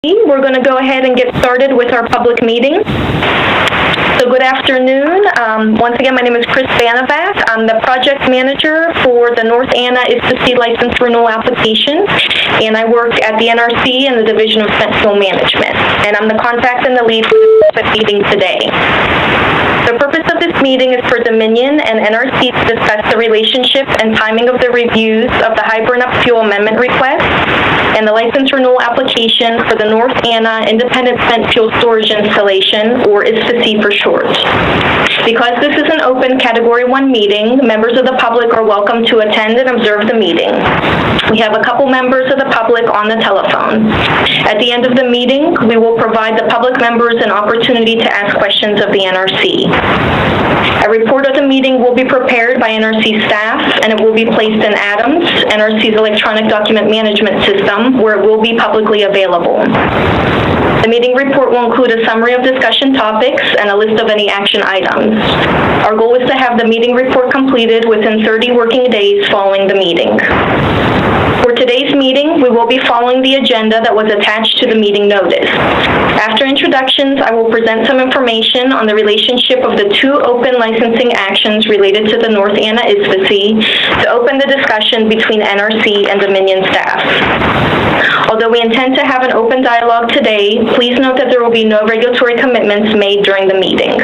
We're going to go ahead and get started with our public meeting. So good afternoon. Once again, my name is Chris Banovac. I'm the project manager for the North Anna ISPC license renewal application, and I work at the NRC in the Division of Spent Fuel Management. And I'm the contact and the lead for this meeting today. The purpose of this meeting is for Dominion and NRC to discuss the relationship and timing of the reviews of the High Burn-Up Fuel Amendment request and the license renewal application for the North Anna Independent Spent Fuel Storage Installation, or ISPC for short. Because this is an open Category 1 meeting, members of the public are welcome to attend and observe the meeting. We have a couple members of the public on the telephone. At the end of the meeting, we will provide the public members an opportunity to ask questions of the NRC. A report of the meeting will be prepared by NRC staff, and it will be placed in ADAMS, NRC's electronic document management system, where it will be publicly available. The meeting report will include a summary of discussion topics and a list of any action items. Our goal is to have the meeting report completed within 30 working days following the meeting. For today's meeting, we will be following the agenda that was attached to the meeting notice. After introductions, I will present some information on the relationship of the two open licensing actions related to the North Anna ISPC to open the discussion between NRC and Dominion staff. Although we intend to have an open dialogue today, please note that there will be no regulatory commitments made during the meeting.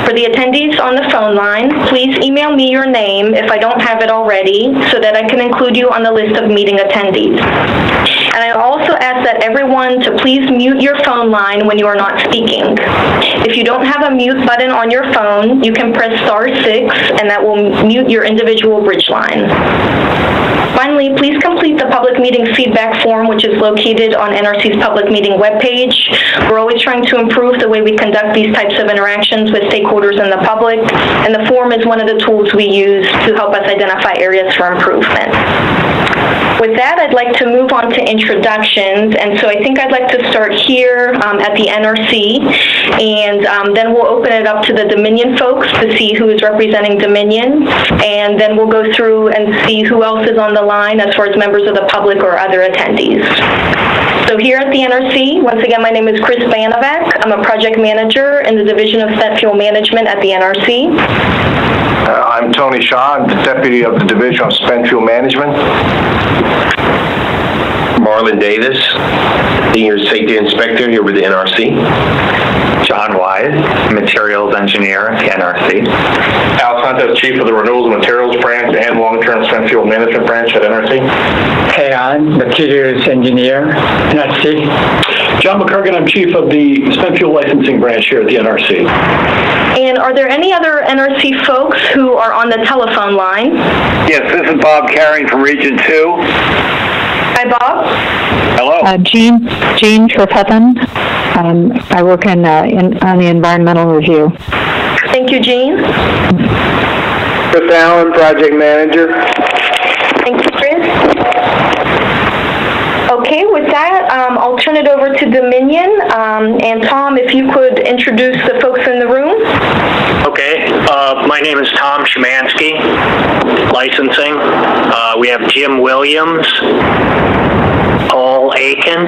For the attendees on the phone line, please email me your name if I don't have it already so that I can include you on the list of meeting attendees. And I also ask that everyone to please mute your phone line when you are not speaking. If you don't have a mute button on your phone, you can press *6 and that will mute your individual bridge line. Finally, please complete the public meeting feedback form, which is located on NRC's public meeting webpage. We're always trying to improve the way we conduct these types of interactions with stakeholders and the public, and the form is one of the tools we use to help us identify areas for improvement. With that, I'd like to move on to introductions, and so I think I'd like to start here at the NRC, and then we'll open it up to the Dominion folks to see who is representing Dominion, and then we'll go through and see who else is on the line as far as members of the public or other attendees. So here at the NRC, once again, my name is Chris Banovac. I'm a project manager in the Division of Spent Fuel Management at the NRC. I'm Tony Shaw. I'm the Deputy of the Division of Spent Fuel Management. Marlon Davis, Senior Safety Inspector here with the NRC. John Wise, Materials Engineer at the NRC. Al Santos, Chief of the Renewals and Materials Branch and Long-Term Spent Fuel Management Branch at NRC. Hey, I'm Materials Engineer, NRC. John McCurgan, I'm Chief of the Spent Fuel Licensing Branch here at the NRC. And are there any other NRC folks who are on the telephone line? Yes, this is Bob Carring from Region 2. Hi, Bob. Hello. Jean Trefethan. I work on the environmental review. Thank you, Jean. Chris Allen, Project Manager. Thank you, Chris. Okay, with that, I'll turn it over to Dominion. And Tom, if you could introduce the folks in the room. Okay, my name is Tom Szymanski, licensing. We have Jim Williams, Paul Aiken,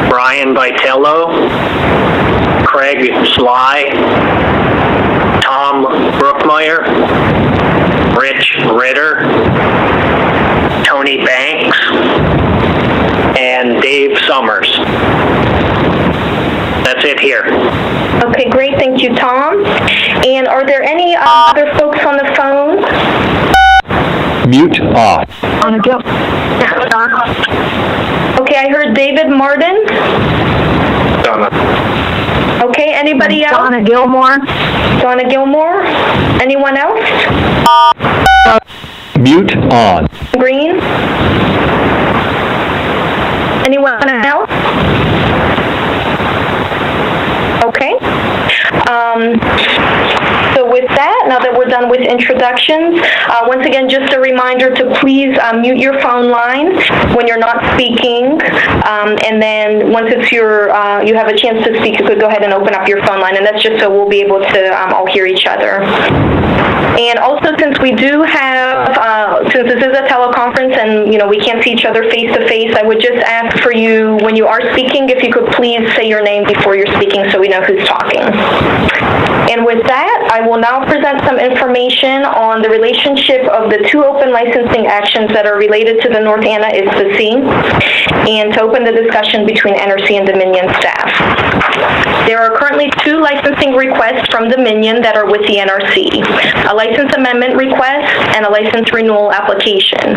Brian Vitello, Craig Sly, Tom Brookmeyer, Rich Ritter, Tony Banks, and Dave Summers. That's it here. Okay, great. Thank you, Tom. And are there any other folks on the phone? Mute off. Okay, I heard David Martin. Donna. Okay, anybody else? Donna Gilmore. Donna Gilmore. Anyone else? Mute on. Green. Anyone else? Okay. So with that, now that we're done with introductions, once again, just a reminder to please mute your phone line when you're not speaking, and then once it's you have a chance to speak, you could go ahead and open up your phone line, and that's just so we'll be able to all hear each other. And also, since we do have, since this is a teleconference and, we can't see each other face-to-face, I would just ask for you, when you are speaking, if you could please say your name before you're speaking so we know who's talking. And with that, I will now present some information on the relationship of the two open licensing actions that are related to the North Anna ISPC, and to open the discussion between NRC and Dominion staff. There are currently two licensing requests from Dominion that are with the NRC, a license amendment request and a license renewal application.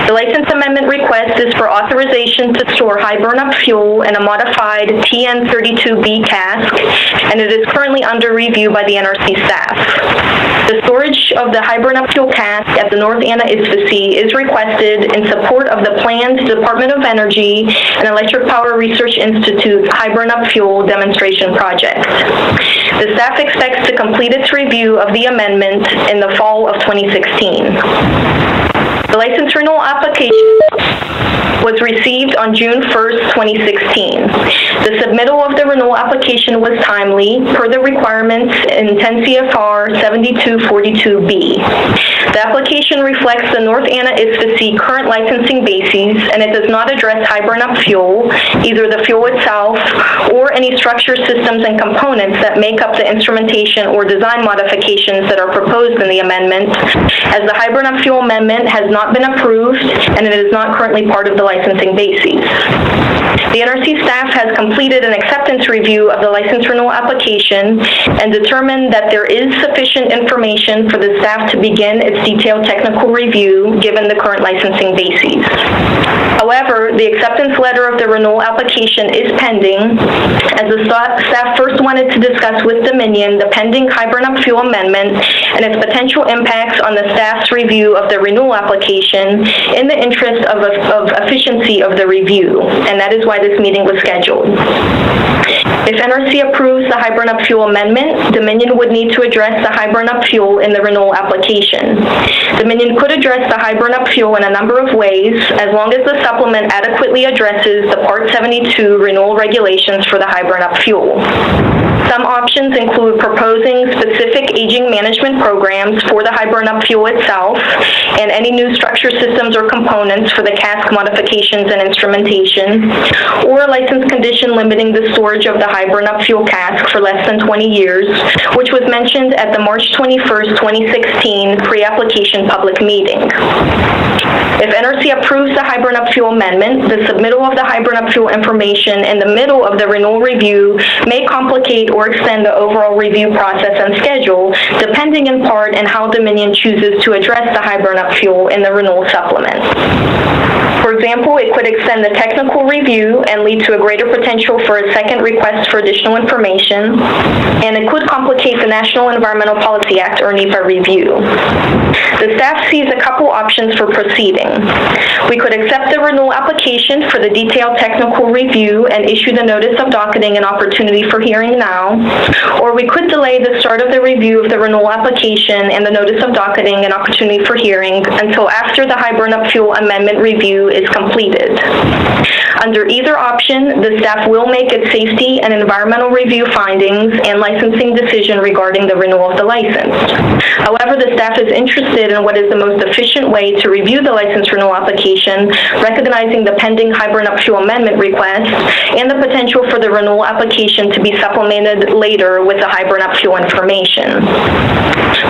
The license amendment request is for authorization to store high burn-up fuel in a modified TN32B cask, and it is currently under review by the NRC staff. The storage of the high burn-up fuel cask at the North Anna ISPC is requested in support of the planned Department of Energy and Electric Power Research Institute high burn-up fuel demonstration project. The staff expects to complete its review of the amendment in the fall of 2016. The license renewal application was received on June 1st, 2016. The submittal of the renewal application was timely per the requirements in 10 CFR 7242B. The application reflects the North Anna ISPC current licensing bases, and it does not address high burn-up fuel, either the fuel itself or any structure, systems, and components that make up the instrumentation or design modifications that are proposed in the amendment, as the high burn-up fuel amendment has not been approved and it is not currently part of the licensing bases. The NRC staff has completed an acceptance review of the license renewal application and determined that there is sufficient information for the staff to begin its detailed technical review given the current licensing bases. However, the acceptance letter of the renewal application is pending, as the staff first wanted to discuss with Dominion the pending high burn-up fuel amendment and its potential impacts on the staff's review of the renewal application in the interest of efficiency of the review, and that is why this meeting was scheduled. If NRC approves the high burn-up fuel amendment, Dominion would need to address the high burn-up fuel in the renewal application. Dominion could address the high burn-up fuel in a number of ways, as long as the supplement adequately addresses the Part 72 renewal regulations for the high burn-up fuel. Some options include proposing specific aging management programs for the high burn-up fuel itself and any new structure, systems, or components for the cask modifications and instrumentation, or a license condition limiting the storage of the high burn-up fuel cask for less than 20 years, which was mentioned at the March 21st, 2016 pre-application public meeting. If NRC approves the high burn-up fuel amendment, the submittal of the high burn-up fuel information in the middle of the renewal review may complicate or extend the overall review process and schedule, depending in part on how Dominion chooses to address the high burn-up fuel in the renewal supplement. For example, it could extend the technical review and lead to a greater potential for a second request for additional information, and it could complicate the National Environmental Policy Act, or NEPA, review. The staff sees a couple options for proceeding. We could accept the renewal application for the detailed technical review and issue the notice of docketing and opportunity for hearing now, or we could delay the start of the review of the renewal application and the notice of docketing and opportunity for hearing until after the high burn-up fuel amendment review is completed. Under either option, the staff will make its safety and environmental review findings and licensing decision regarding the renewal of the license. However, the staff is interested in what is the most efficient way to review the license renewal application, recognizing the pending high burn-up fuel amendment request and the potential for the renewal application to be supplemented later with the high burn-up fuel information.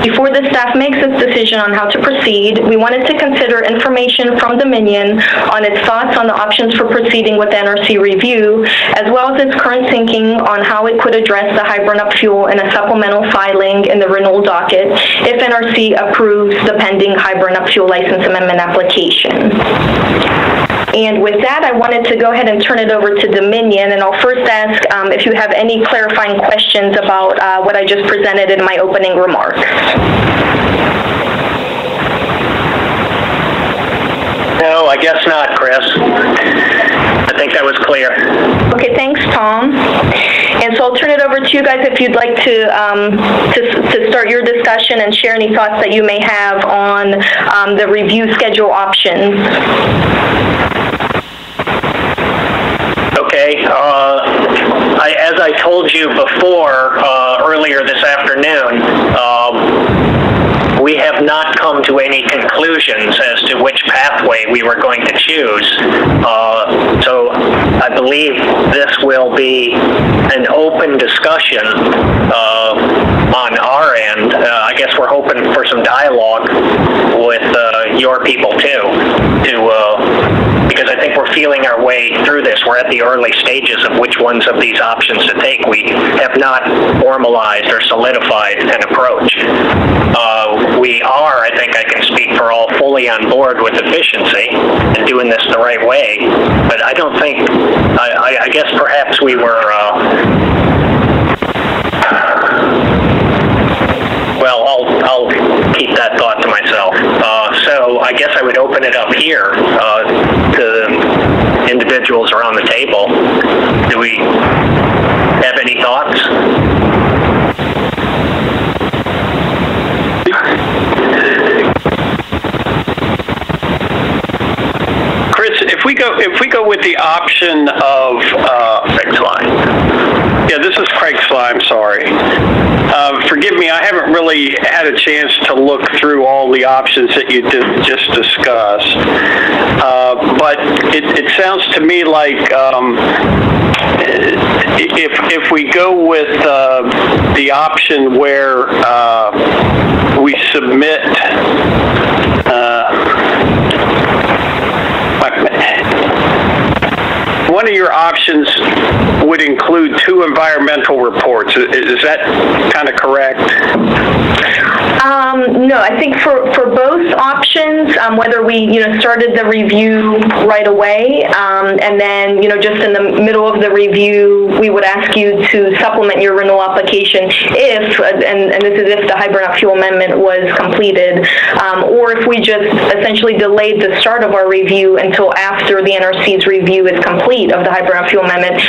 Before the staff makes its decision on how to proceed, we wanted to consider information from Dominion on its thoughts on the options for proceeding with the NRC review, as well as its current thinking on how it could address the high burn-up fuel in a supplemental filing in the renewal docket if NRC approves the pending high burn-up fuel license amendment application. And with that, I wanted to go ahead and turn it over to Dominion, and I'll first ask if you have any clarifying questions about what I just presented in my opening remarks. No, I guess not, Chris. I think that was clear. Okay, thanks, Tom. And so I'll turn it over to you guys if you'd like to start your discussion and share any thoughts that you may have on the review schedule options. Okay. As I told you before, earlier this afternoon, we have not come to any conclusions as to which pathway we were going to choose. So I believe this will be an open discussion on our end. I guess we're hoping for some dialogue with your people too, because I think we're feeling our way through this. We're at the early stages of which ones of these options to take. We have not formalized or solidified an approach. We are, I think I can speak for all, fully on board with efficiency and doing this the right way, but I don't think, I guess perhaps we were, well, I'll keep that thought to myself. So I guess I would open it up here to individuals around the table. Do we have any thoughts? Chris, if we go with the option of Craig Slime. yeah, this is Craig Slime. Sorry. Forgive me, I haven't really had a chance to look through all the options that you just discussed. But it sounds to me like if we go with the option where we submit one of your options would include 2 environmental reports. Is that kind of correct? No, I think for both options, whether we started the review right away, and then just in the middle of the review, we would ask you to supplement your renewal application if, and this is if the high burnout fuel amendment was completed, or if we just essentially delayed the start of our review until after the NRC's review is complete of the high burnout fuel amendment.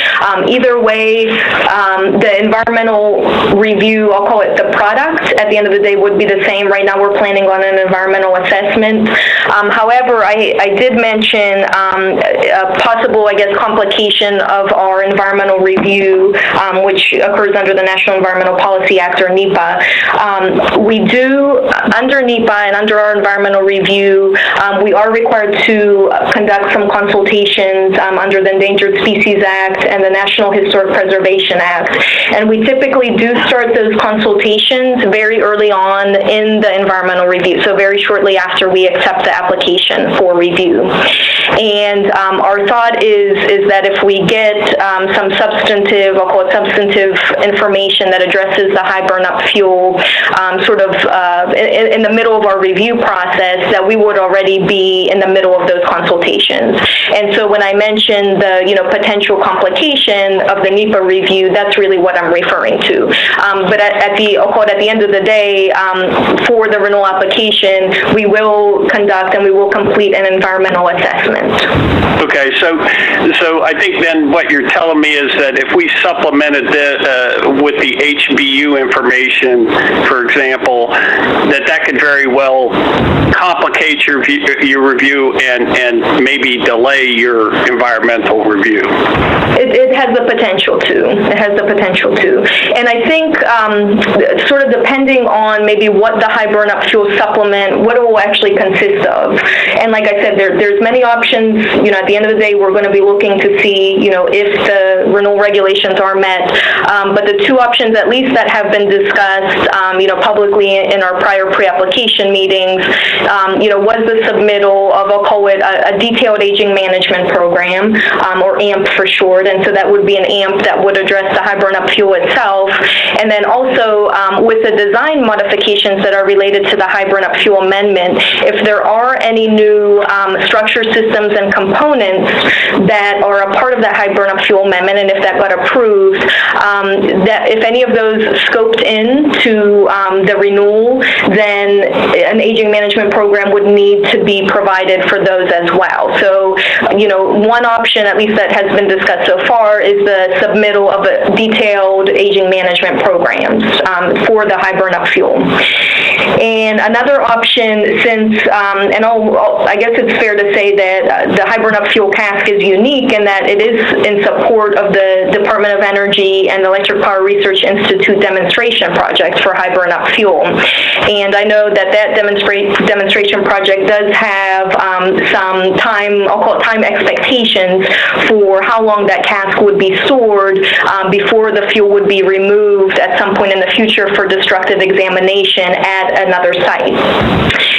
Either way, the environmental review, I'll call it the product, at the end of the day would be the same. Right now we're planning on an environmental assessment. However, I did mention a possible, complication of our environmental review, which occurs under the National Environmental Policy Act, or NEPA. We do, under NEPA and under our environmental review, we are required to conduct some consultations under the Endangered Species Act and the National Historic Preservation Act. And we typically do start those consultations very early on in the environmental review, so very shortly after we accept the application for review. And our thought is that if we get some substantive, I'll call it substantive information that addresses the high burnup fuel in the middle of our review process, that we would already be in the middle of those consultations. And so when I mentioned the potential complication of the NEPA review, that's really what I'm referring to. But at the end of the day, for the renewal application, we will conduct and we will complete an environmental assessment. Okay, so I think then what you're telling me is that if we supplemented with the HBU information, for example, that could very well complicate your review and maybe delay your environmental review. It has the potential to. It has the potential to. And I think sort of depending on maybe what the high burnup fuel supplement, what it will actually consist of. And like I said, there's many options. At the end of the day, we're going to be looking to see, if the renewal regulations are met. But the 2 options, at least that have been discussed, publicly in our prior pre-application meetings, was the submittal of, I'll call it a detailed aging management program, or AMP for short. And so that would be an AMP that would address the high burnup fuel itself. And then also with the design modifications that are related to the high burnup fuel amendment, if there are any new structure systems and components that are a part of that high burnup fuel amendment, and if that got approved, that if any of those scoped into the renewal, then an aging management program would need to be provided for those as well. So, one option, at least that has been discussed so far, is the submittal of a detailed aging management programs for the high burnup fuel. And another option, since, I guess it's fair to say that the high burnup fuel cask is unique in that it is in support of the Department of Energy and the Electric Power Research Institute demonstration projects for high burn-up fuel. And I know that demonstration project does have some time, I'll call it time expectations for how long that cask would be stored before the fuel would be removed at some point in the future for destructive examination at another site.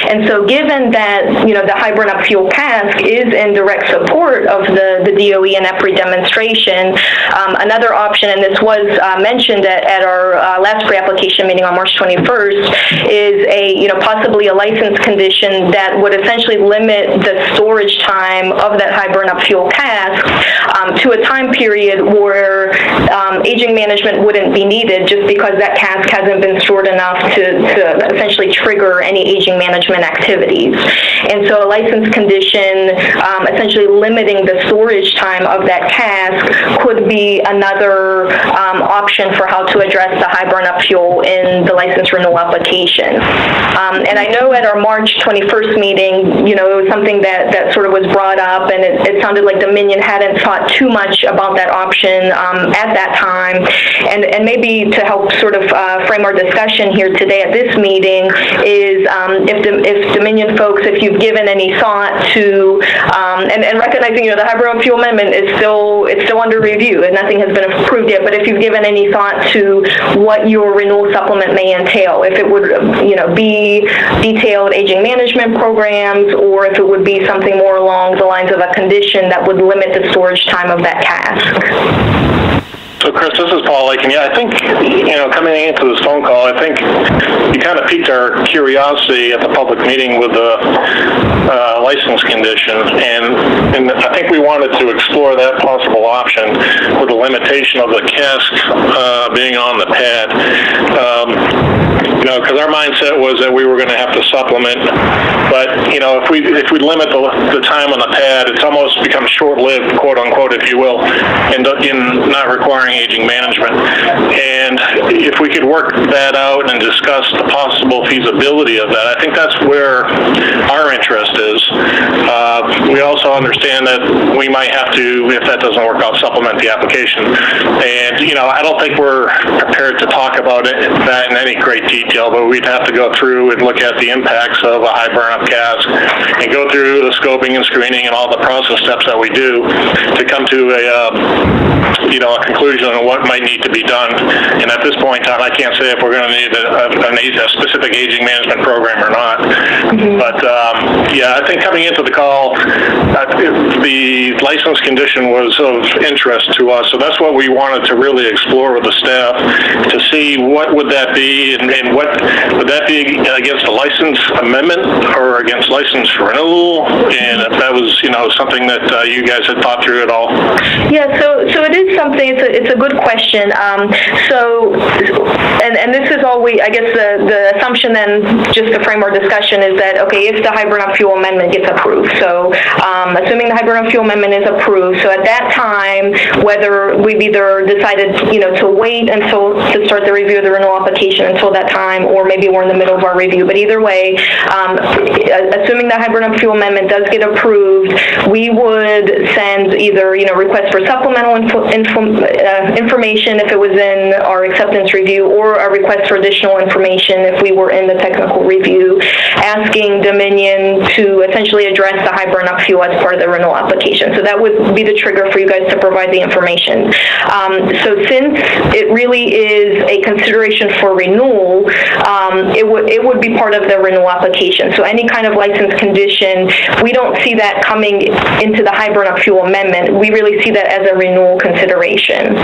And so given that, the high burn-up fuel cask is in direct support of the DOE and EPRI demonstration, another option, and this was mentioned at our last pre-application meeting on March 21st, is possibly a license condition that would essentially limit the storage time of that high burn-up fuel cask to a time period where aging management wouldn't be needed, just because that cask hasn't been stored enough to essentially trigger any aging management activities. And so a license condition essentially limiting the storage time of that cask could be another option for how to address the high burn-up fuel in the license renewal application. And I know at our March 21st meeting, it was something that sort of was brought up, and it sounded like Dominion hadn't thought too much about that option at that time. And maybe to help sort of frame our discussion here today at this meeting is if Dominion folks, if you've given any thought to, and recognizing, the high burn-up fuel amendment is still under review and nothing has been approved yet, but if you've given any thought to what your renewal supplement may entail, if it would, be detailed aging management programs, or if it would be something more along the lines of a condition that would limit the storage time of that cask. So, Chris, this is Paul Lake, and I think, coming into this phone call, I think you kind of piqued our curiosity at the public meeting with the license condition, and I think we wanted to explore that possible option with the limitation of the cask being on the pad. Because our mindset was that we were going to have to supplement, but if we limit the time on the pad, it's almost becomes short-lived, quote unquote, if you will, in not requiring aging management. And if we could work that out and discuss the possible feasibility of that, I think that's where our interest is. We also understand that we might have to, if that doesn't work out, supplement the application. And I don't think we're prepared to talk about that in any great detail, but we'd have to go through and look at the impacts of a high burn-up cask and go through the scoping and screening and all the process steps that we do to come to a conclusion on what might need to be done. And at this point in time, I can't say if we're going to need a specific aging management program or not. Mm-hmm. But I think coming into the call, the license condition was of interest to us. So that's what we wanted to really explore with the staff, to see what would that be, and what would that be against a license amendment or against license renewal, and if that was something that you guys had thought through at all. Yeah, so it is something. It's a good question. And this is all I guess the assumption then, just to frame our discussion, is that if the high burn-up fuel amendment gets approved, so assuming the high burn-up fuel amendment is approved, so at that time, whether we've either decided to wait to start the review of the renewal application until that time, or maybe we're in the middle of our review, but either way, assuming the high burn-up fuel amendment does get approved, we would send either request for supplemental information if it was in our acceptance review, or a request for additional information if we were in the technical review, asking Dominion to essentially address the high burn-up fuel as part of the renewal application. So that would be the trigger for you guys to provide the information. So since it really is a consideration for renewal, it would be part of the renewal application. So any kind of license condition, we don't see that coming into the high burn-up fuel amendment. We really see that as a renewal consideration.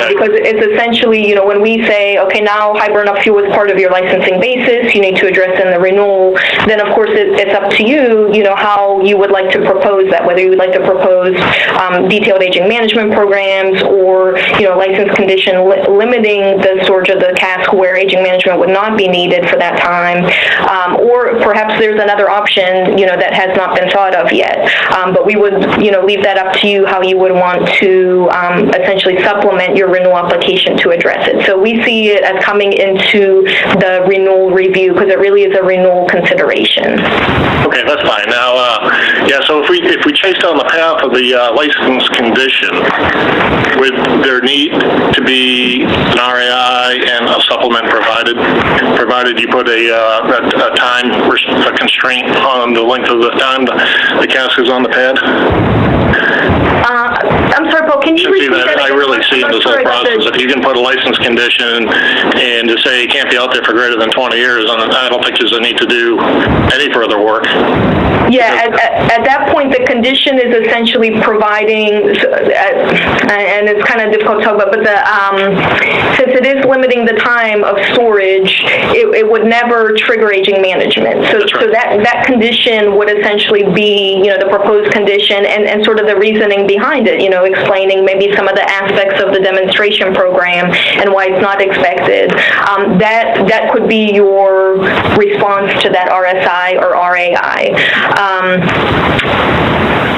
Because it's essentially, when we say, now high burn-up fuel is part of your licensing basis, you need to address in the renewal, then of course it's up to you, how you would like to propose that, whether you would like to propose detailed aging management programs, or, license condition limiting the storage of the cask where aging management would not be needed for that time, or perhaps there's another option, that has not been thought of yet. But we would, leave that up to you how you would want to essentially supplement your renewal application to address it. So we see it as coming into the renewal review, because it really is a renewal consideration. Okay, that's fine. Now, so if we chase down the path of the license condition, with there need to be an RAI and a supplement provided you put a time a constraint on the length of the time the cask is on the pad? I'm sorry, Paul, can you repeat that? I really see in this whole process, if you can put a license condition and to say you can't be out there for greater than 20 years, I don't think there's a need to do any further work. Yeah, at that point, the condition is essentially providing, and it's kind of difficult to talk about, but since it is limiting the time of storage, it would never trigger aging management. So, That's right. so that condition would essentially be, the proposed condition and sort of the reasoning behind it, explaining maybe some of the aspects of the demonstration program and why it's not expected. That could be your response to that RSI or RAI.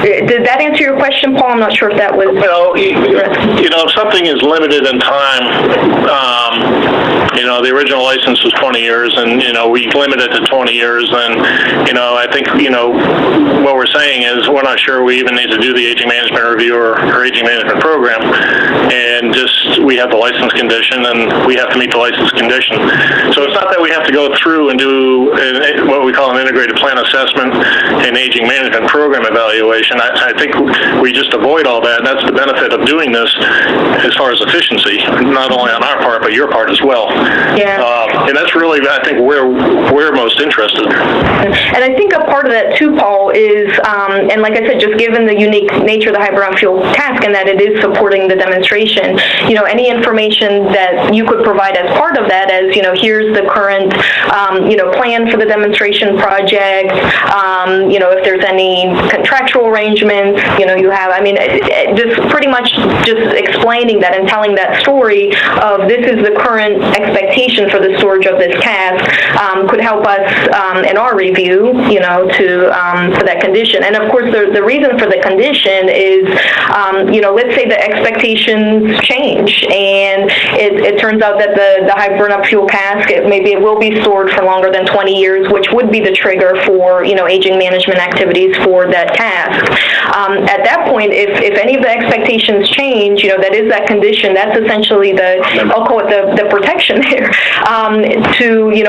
Did that answer your question, Paul? I'm not sure if that was... Well, if something is limited in time, the original license was 20 years, and, we limit it to 20 years, then, I think, what we're saying is we're not sure we even need to do the aging management review or aging management program, and just we have the license condition, and we have to meet the license condition. So it's not that we have to go through and do what we call an integrated plan assessment and aging management program evaluation. I think we just avoid all that, and that's the benefit of doing this as far as efficiency, not only on our part, but your part as well. Yeah. And that's really, I think, where we're most interested. And I think a part of that too, Paul, is, and like I said, just given the unique nature of the hybrid fuel cask and that it is supporting the demonstration, any information that you could provide as part of that, as, here's the current, plan for the demonstration project, if there's any contractual arrangements, you have, just pretty much just explaining that and telling that story of this is the current expectation for the storage of this cask could help us in our review, for that condition. And of course, the reason for the condition is, let's say the expectations change and it turns out that the high burn-up fuel cask, maybe it will be stored for longer than 20 years, which would be the trigger for, aging management activities for that cask. At that point, if any of the expectations change, that is that condition, that's essentially I'll call it the protection there,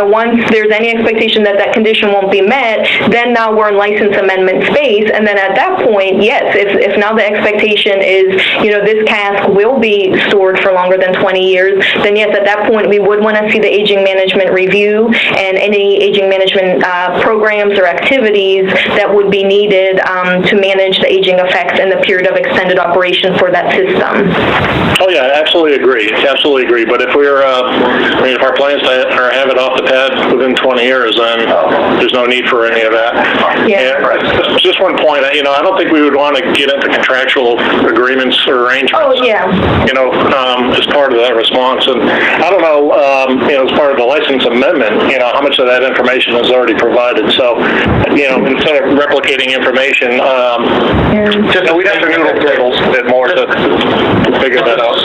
once there's any expectation that condition won't be met, then now we're in license amendment space, and then at that point, yes, if now the expectation is, this cask will be stored for longer than 20 years, then yes, at that point, we would want to see the aging management review and any aging management programs or activities that would be needed to manage the aging effects in the period of extended operation for that system. Oh yeah, absolutely agree. But if we're, if our plans are have it off the pad within 20 years, then there's no need for any of that. Yeah. And just one point, I don't think we would want to get into contractual agreements or arrangements. Oh yeah. As part of that response, and I don't know, as part of the license amendment, how much of that information is already provided. So, instead of replicating information, we'd have to noodle a bit more to figure that out.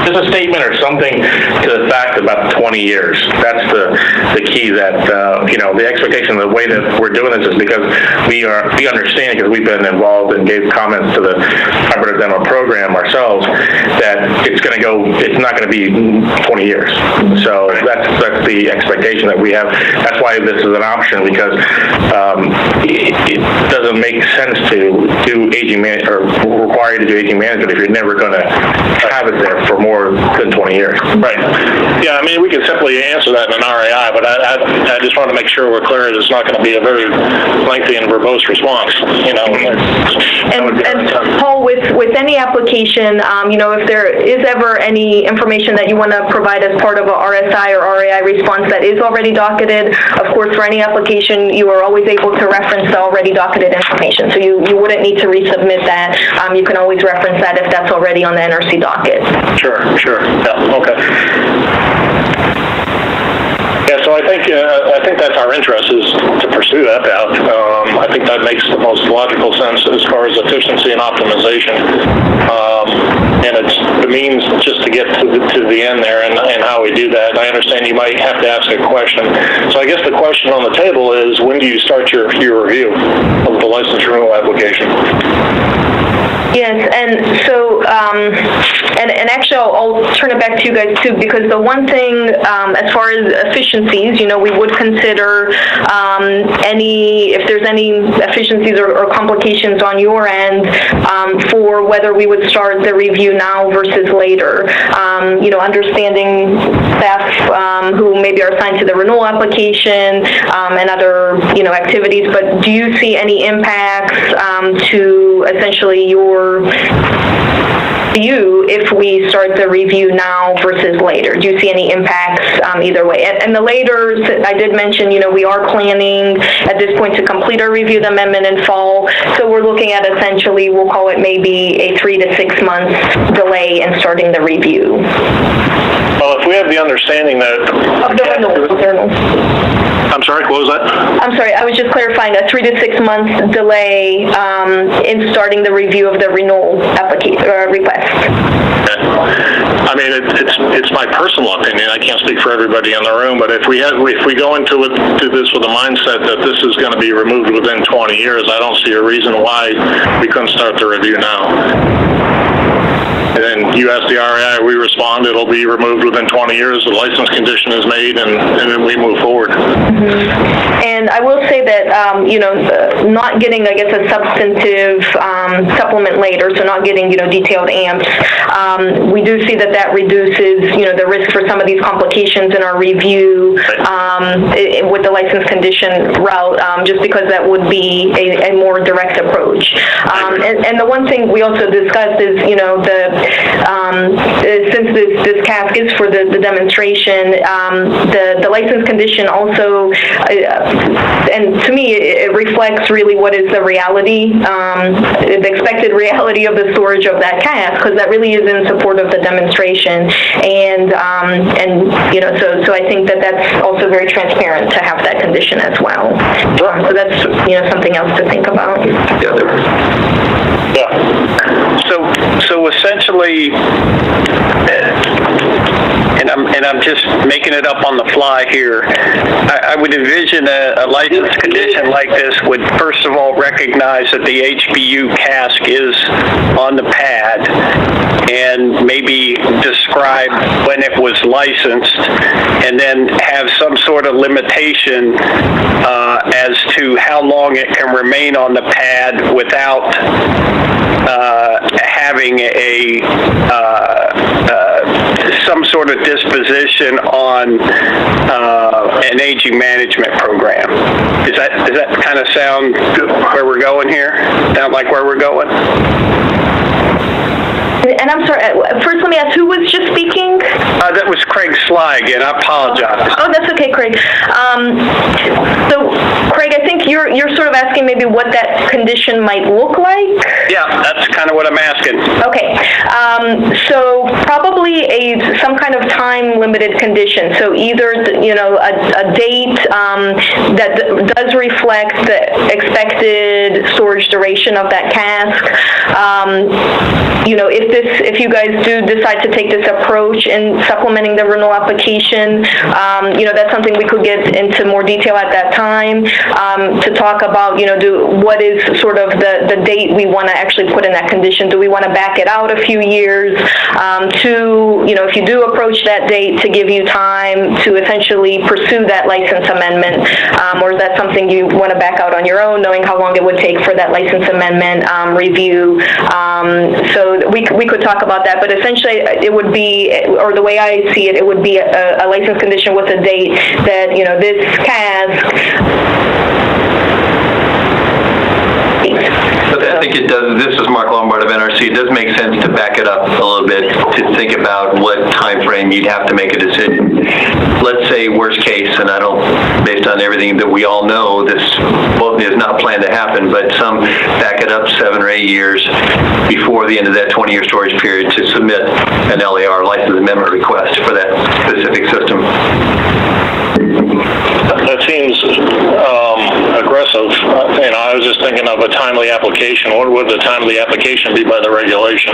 Just a statement or something to the fact about 20 years. That's the key that, the expectation, the way that we're doing this is because we understand, because we've been involved and gave comments to the hybrid demo program ourselves, that it's not going to be 20 years. So that's the expectation that we have. That's why this is an option, because it doesn't make sense to do aging management or require you to do aging management if you're never going to have it there for more than 20 years. Right. Yeah, we could simply answer that in an RAI, but I just want to make sure we're clear that it's not going to be a very lengthy and verbose response. And Paul, with any application, if there is ever any information that you want to provide as part of a RSI or RAI response that is already docketed, of course, for any application, you are always able to reference the already docketed information. So you wouldn't need to resubmit that. You can always reference that if that's already on the NRC docket. Sure. Yeah, okay. Yeah, so I think that's our interest, is to pursue that path. I think that makes the most logical sense as far as efficiency and optimization. And it's the means just to get to the end there and how we do that. And I understand you might have to ask a question. So I guess the question on the table is, when do you start your review of the license renewal application? Yes, and so And actually, I'll turn it back to you guys too, because the one thing, as far as efficiencies, we would consider if there's any efficiencies or complications on your end, for whether we would start the review now versus later. Understanding staff who maybe are assigned to the renewal application and other activities, but do you see any impacts to essentially you if we start the review now versus later? Do you see any impacts either way? And the later, I did mention, we are planning at this point to complete our review of the amendment in fall, so we're looking at essentially, we'll call it maybe a 3 to 6 month delay in starting the review. Well, if we have the understanding that... Of the renewal. I'm sorry, what was that? I'm sorry, I was just clarifying a 3 to 6 month delay in starting the review of the renewal request. I mean, it's my personal opinion. I can't speak for everybody in the room, but if we go into this with a mindset that this is going to be removed within 20 years, I don't see a reason why we couldn't start the review now. And then you ask the RAI, we respond, it'll be removed within 20 years, the license condition is made, and then we move forward. Mm-hmm. And I will say that, not getting, I guess, a substantive supplement later, so not getting, detailed AMPs, we do see that reduces, the risk for some of these complications in our review with the license condition route, just because that would be a more direct approach. And the one thing we also discussed is, since this CASC is for the demonstration, the license condition also, and to me, it reflects really what is the reality, the expected reality of the storage of that CASC, because that really is in support of the demonstration. And so I think that's also very transparent to have that condition as well. So that's, something else to think about. So essentially, and I'm just making it up on the fly here, I would envision a license condition like this would first of all recognize that the HBU CASC is on the pad and maybe describe when it was licensed, and then have some sort of limitation as to how long it can remain on the pad without having some sort of disposition on an aging management program. Does that kind of sound where we're going here? Sound like where we're going? And I'm sorry, first let me ask, who was just speaking? That was Craig Sly again. I apologize. Oh, that's okay, Craig. So, Craig, I think you're sort of asking maybe what that condition might look like? Yeah, that's kind of what I'm asking. Okay. So probably some kind of time-limited condition. So either, a date that does reflect the expected storage duration of that CASC. If you guys do decide to take this approach in supplementing the renewal application, that's something we could get into more detail at that time to talk about, what is sort of the date we want to actually put in that condition. Do we want to back it out a few years if you do approach that date, to give you time to essentially pursue that license amendment, or is that something you want to back out on your own, knowing how long it would take for that license amendment review? So we could talk about that, but essentially it would be, or the way I see it, it would be a license condition with a date that, this CASC. But I think it does, this is Mark Lombard of NRC, it does make sense to back it up a little bit to think about what time frame you'd have to make a decision. Let's say worst case, and based on everything that we all know, this is not planned to happen, but some back it up 7 or 8 years before the end of that 20-year storage period to submit an LAR license amendment request for that specific system. That seems aggressive. I was just thinking of a timely application. What would the timely application be by the regulation?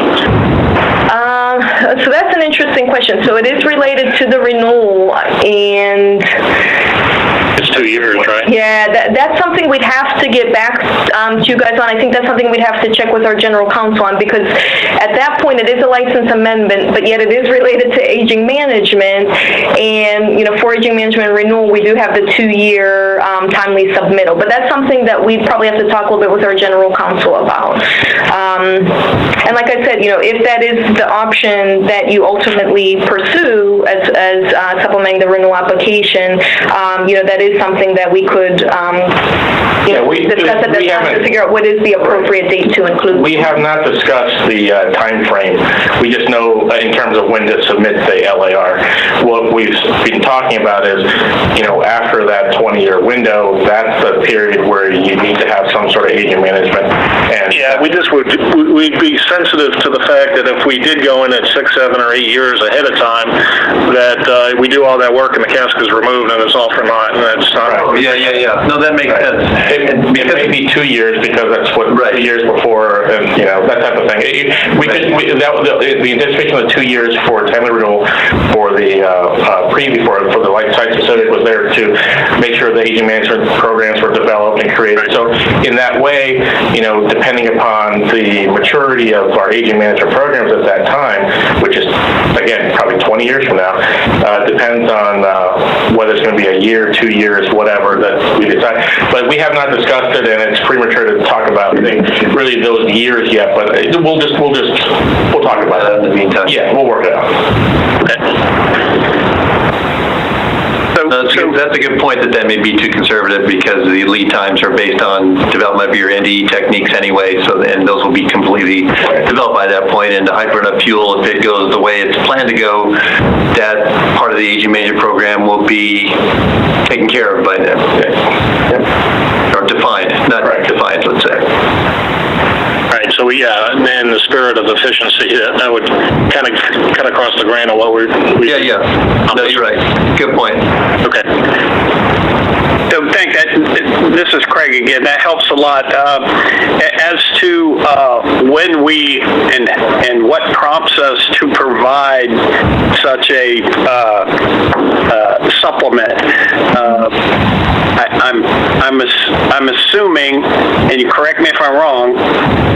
So that's an interesting question. So it is related to the renewal, and it's 2 years, right? Yeah, that's something we'd have to get back to you guys on. I think that's something we'd have to check with our general counsel on, because at that point it is a license amendment, but yet it is related to aging management. And, for aging management renewal, we do have the 2-year timely submittal. But that's something that we'd probably have to talk a little bit with our general counsel about. And like I said, if that is the option that you ultimately pursue as supplementing the renewal application, that is something that we could discuss at that time to figure out what is the appropriate date to include. We have not discussed the time frame. We just know in terms of when to submit the LAR. What we've been talking about is, after that 20-year window, that's the period where you need to have some sort of aging management. And Yeah, we'd be sensitive to the fact that if we did go in at 6, 7, or 8 years ahead of time, that we do all that work and the cask is removed and it's all for naught, and that's not. Oh, yeah. No, that makes sense. It may be 2 years because that's what 2 years before, and that type of thing. The anticipation of 2 years for timely renewal for the for the life science facility was there to make sure the aging management programs were developed and created. So in that way, depending upon the maturity of our aging management programs at that time, which is again probably 20 years from now, depends on whether it's going to be a year, 2 years, whatever that we decide. But we have not discussed it, and it's premature to talk about really those years yet. But we'll talk about it in the meantime. Yeah, we'll work it out. That's a good point that may be too conservative, because the lead times are based on development of your NDE techniques anyway, and those will be completely developed by that point. And the high burn-up fuel, if it goes the way it's planned to go, that part of the aging management program will be taken care of by then. Or defined, not defined, let's say. Right, so in the spirit of efficiency, that would kind of cut across the grain of what we're... Yeah. No, you're right. Good point. Okay. So this is Craig again. That helps a lot. As to when we and what prompts us to provide such a supplement, I'm assuming, and you correct me if I'm wrong,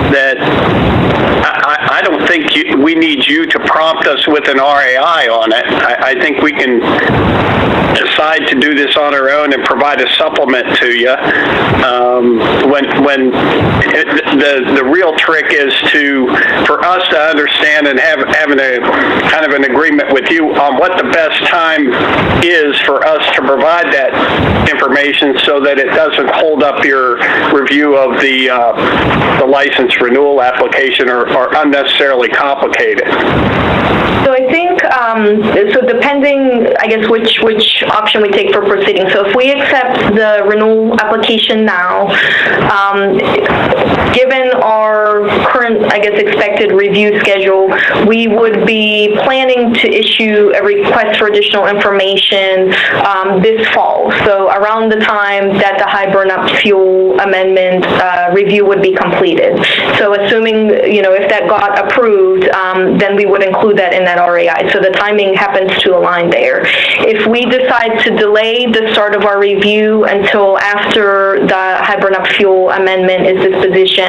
that I don't think we need you to prompt us with an RAI on it. I think we can decide to do this on our own and provide a supplement to you. When the real trick is for us to understand and having a kind of an agreement with you on what the best time is for us to provide that information, so that it doesn't hold up your review of the license renewal application or unnecessarily complicate it. So I think, depending, I guess, which option we take for proceeding. So if we accept the renewal application now, given our current, I guess, expected review schedule, we would be planning to issue a request for additional information this fall. So around the time that the high burn-up fuel amendment review would be completed. So assuming, if that got approved, then we would include that in that RAI. So the timing happens to align there. If we decide to delay the start of our review until after the high burn-up fuel amendment is disposition,